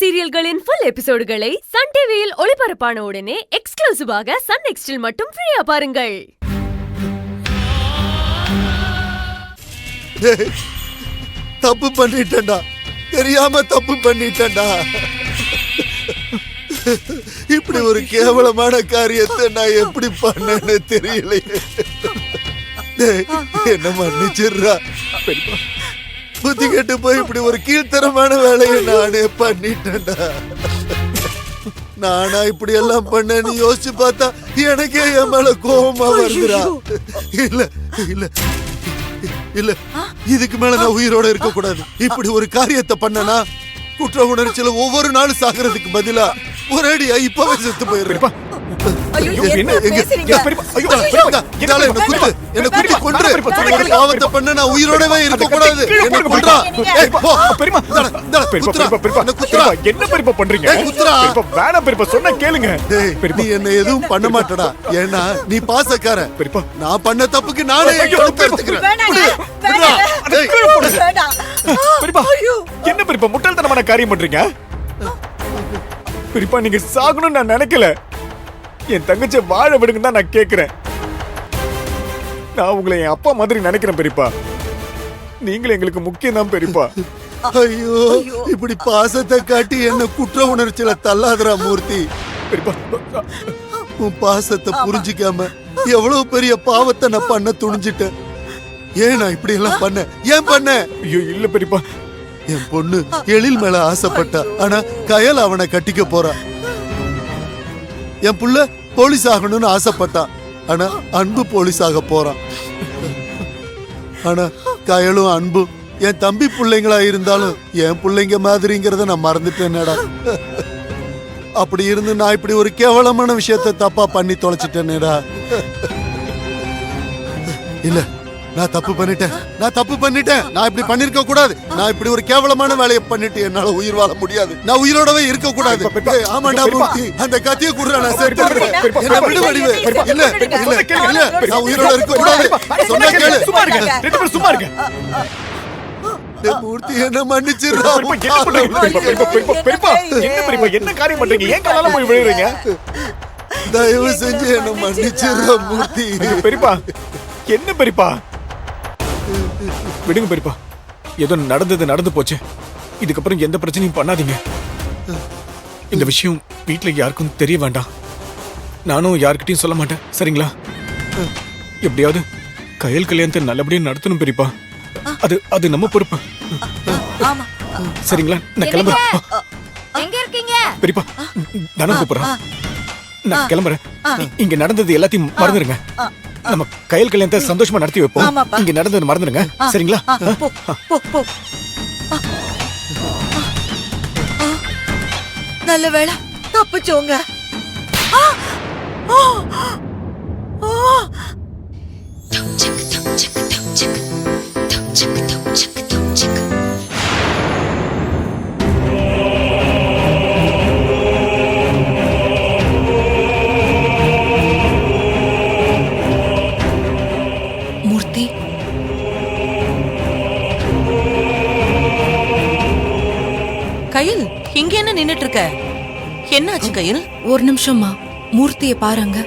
சீரியல்களின் full எபிசோடுகளை Sun டிவியில் ஒளிபரப்பான உடனே எக்ஸ்க்ளூசிவாக சன் நெக்ஸ்டில் மட்டும் ஃப்ரீயா பாருங்கள். தப்பு பண்ணிட்டேன்டா, தெரியாம தப்பு பண்ணிட்டேன்டா. இப்படி ஒரு கேவலமான காரியத்தை நான் எப்படி பண்ணேன்னு தெரியலையே. என்ன மன்னிச்சிடுறா. புத்தி கெட்டு போய் இப்படி ஒரு கீழ்த்தரமான வேலையை நானே பண்ணிட்டேன்டா. நானா இப்படி எல்லாம் பண்ணேன்னு யோசிச்சு பார்த்தா எனக்கே என் மேல கோபமா வருதுடா. இல்ல இல்ல இல்ல, இதுக்கு மேல நான் உயிரோட இருக்க கூடாது. இப்படி ஒரு காரியத்தை பண்ணனா குற்ற உணர்ச்சியில ஒவ்வொரு நாளும் சாகிறதுக்கு பதிலா ஒரேடியா இப்பவே செத்து போயிடுறேன். உயிரோடவே இருக்க கூடாது. நீ என்ன எதுவும் பண்ண மாட்டடா, ஏன்னா நீ பாசக்கார. நான் பண்ண தப்புக்கு நானே என்ன பெரியப்பா முட்டாள்தனமான காரியம் பண்றீங்க? பெரியப்பா நீங்க சாகணும்னு நான் நினைக்கல, என் தங்கச்சி வாழ விடுங்க தான் நான் கேக்குறேன். நான் உங்களை என் அப்பா மாதிரி நினைக்கிறேன் பெரியப்பா. நீங்களும் எங்களுக்கு முக்கியம் தான் பெரியப்பா. ஐயோ, இப்படி பாசத்தை காட்டி என்ன குற்ற உணர்ச்சியில தள்ளாதரா மூர்த்தி. பெரியப்பா உன் பாசத்தை புரிஞ்சிக்காம எவ்வளவு பெரிய பாவத்தை நான் பண்ண துணிஞ்சிட்டேன். ஏன் நான் இப்படி எல்லாம் பண்ண? ஏன் பண்ண? ஐயோ இல்ல பெரியப்பா, என் பொண்ணு எழில் மேல ஆசைப்பட்டா, ஆனா கயல் அவனை கட்டிக்க போறா. என் புள்ள போலீஸ் ஆகணும்னு ஆசைப்பட்டான், ஆனா அன்பு போலீஸ் ஆக போறான். ஆனா கயலும் அன்பும் என் தம்பி பிள்ளைங்களா இருந்தாலும் என் பிள்ளைங்க மாதிரிங்கிறத நான் மறந்துட்டேனேடா. அப்படி இருந்து நான் இப்படி ஒரு கேவலமான விஷயத்தை தப்பா பண்ணி தொலைச்சிட்டேனேடா. இல்ல, நான் தப்பு பண்ணிட்டேன். நான் இப்படி பண்ணிருக்க கூடாது. நான் இப்படி ஒரு கேவலமான வேலையை பண்ணிட்டு என்னால உயிர் வாழ முடியாது. நான் உயிரோடவே இருக்க கூடாது. ஆமாண்டா மூர்த்தி, அந்த கத்தியை குடுறா, நான் செத்துறேன். என்ன விடு வடிவு. இல்ல இல்ல இல்ல, நான் உயிரோட இருக்க கூடாது. சொன்னா கேளு. சும்மா இருங்க. மூர்த்தி என்ன மன்னிச்சிடுறா. என்ன காரியம் பண்றீங்க? ஏன் காலால போய் விழுறீங்க? தயவு செஞ்சு என்ன மன்னிச்சிடுறா மூர்த்தி. பெரியப்பா என்ன பெரியப்பா, விடுங்க பெரியப்பா. ஏதோ நடந்து போச்சு. இதுக்கப்புறம் எந்த பிரச்சனையும் பண்ணாதீங்க. இந்த விஷயம் வீட்டுல யாருக்கும் தெரிய வேண்டாம். நானும் யார்கிட்டயும் சொல்ல மாட்டேன், சரிங்களா? எப்படியாவது கயல் கல்யாணத்தை நல்லபடியா நடத்தணும் பெரியப்பா. அது நம்ம பொறுப்பு, சரிங்களா? நான் கிளம்புறேன். எங்க இருக்கீங்க பெரியப்பா, நானும் கூப்பிடுறேன். நான் கிளம்புறேன். இங்க நடந்தது எல்லாத்தையும் மறந்துருங்க. நம்ம கயல் கல்யாணத்தை சந்தோஷமா நடத்தி வைப்போம். இங்க நடந்தது மறந்துடுங்க, சரிங்களா? நல்ல வேளை தப்பிச்சோங்க. மூர்த்தி, கயல் இங்க என்ன நின்னுட்டு இருக்க? என்னாச்சு கயல்? ஒரு நிமிஷம்மா. மூர்த்தியை பாருங்க.